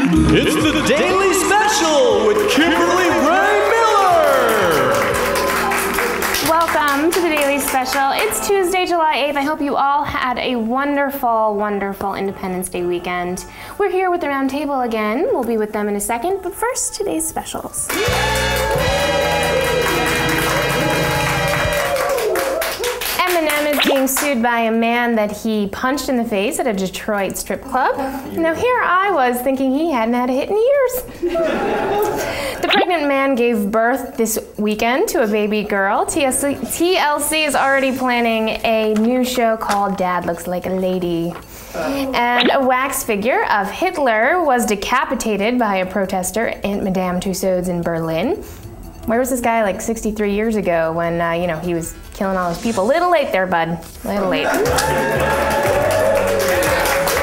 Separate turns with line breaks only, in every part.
It's the Daily Special with Kimberly Ray Miller!
Welcome to the Daily Special. It's Tuesday, July 8th. I hope you all had a wonderful, wonderful Independence Day weekend. We're here with the round table again. We'll be with them in a second, but first, today's specials. Eminem is being sued by a man that he punched in the face at a Detroit strip club. Now here I was thinking he hadn't had a hit in years. The pregnant man gave birth this weekend to a baby girl. TLC is already planning a new show called Dad Looks Like a Lady. And a wax figure of Hitler was decapitated by a protester at Madame Tussauds in Berlin. Where was this guy like 63 years ago when, he was killing all those people? Little late there, bud. Little late. All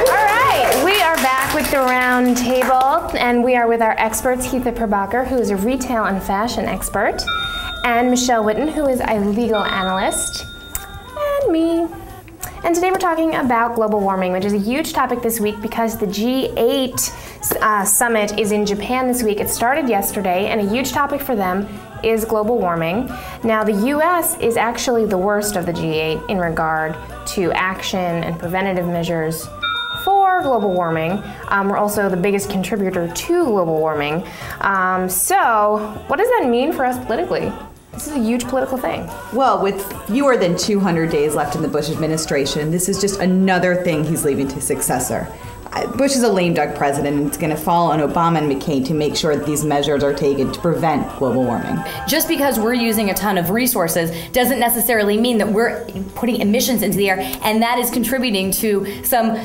right, we are back with the round table, and we are with our experts, Hitha Prabhakar, who is a retail and fashion expert, and Michelle Witten, who is a legal analyst, and me. And today we're talking about global warming, which is a huge topic this week because the G8 summit is in Japan this week. It started yesterday, and a huge topic for them is global warming. Now, the US is actually the worst of the G8 in regard to action and preventative measures for global warming. We're also the biggest contributor to global warming. So what does that mean for us politically? This is a huge political thing.
Well, with fewer than 200 days left in the Bush administration, this is just another thing he's leaving to his successor. Bush is a lame duck president, and it's going to fall on Obama and McCain to make sure that these measures are taken to prevent global warming.
Just because we're using a ton of resources doesn't necessarily mean that we're putting emissions into the air, and that is contributing to some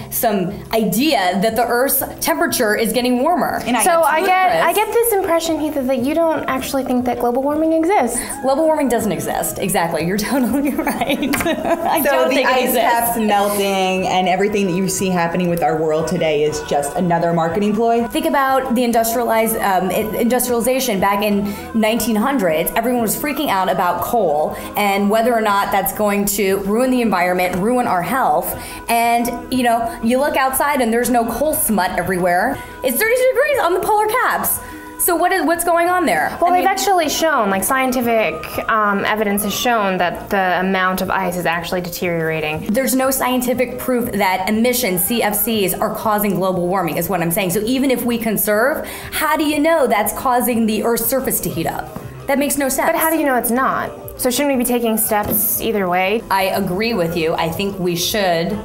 idea that the Earth's temperature is getting warmer.
And I get this impression, Hitha, that you don't actually think that global warming exists.
Global warming doesn't exist. Exactly. You're totally right. I don't think it exists.
So the ice caps melting and everything that you see happening with our world today is just another marketing ploy.
Think about the industrialization back in 1900s. Everyone was freaking out about coal and whether or not that's going to ruin the environment, ruin our health. And you look outside and there's no coal smut everywhere. It's 32 degrees on the polar caps. So what's going on there?
Well, they've actually shown, like scientific evidence has shown that the amount of ice is actually deteriorating.
There's no scientific proof that emissions, CFCs, are causing global warming, is what I'm saying. So even if we conserve, how do you know that's causing the Earth's surface to heat up? That makes no sense.
But how do you know it's not? So shouldn't we be taking steps either way?
I agree with you. I think we should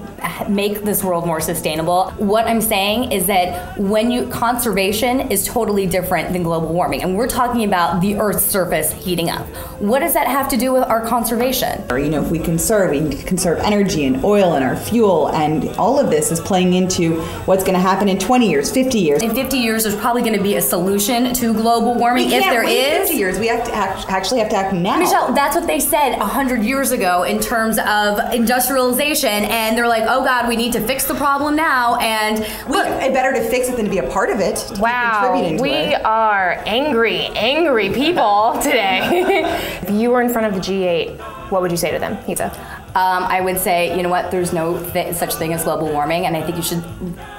make this world more sustainable. What I'm saying is that conservation is totally different than global warming, and we're talking about the Earth's surface heating up. What does that have to do with our conservation?
If we need to conserve energy and oil and our fuel, and all of this is playing into what's going to happen in 20 years, 50 years.
In 50 years, there's probably going to be a solution to global warming. If there is,
50 years, we have to actually have to act now.
Michelle, that's what they said 100 years ago in terms of industrialization, and they're like, oh God, we need to fix the problem now, and look.
Better to fix it than to be a part of it.
Wow, we are angry people today. If you were in front of the G8, what would you say to them, Hitha?
I would say, you know what, there's no such thing as global warming, and I think you should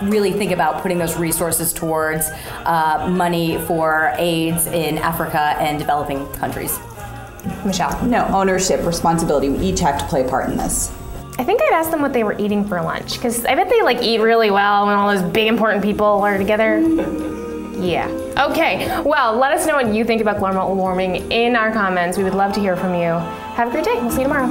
really think about putting those resources towards money for AIDS in Africa and developing countries.
Michelle?
No, ownership, responsibility. We each have to play a part in this.
I think I'd ask them what they were eating for lunch, because I bet they eat really well when all those big important people are together. Yeah. Okay, well, let us know what you think about global warming in our comments. We would love to hear from you. Have a great day. We'll see you tomorrow.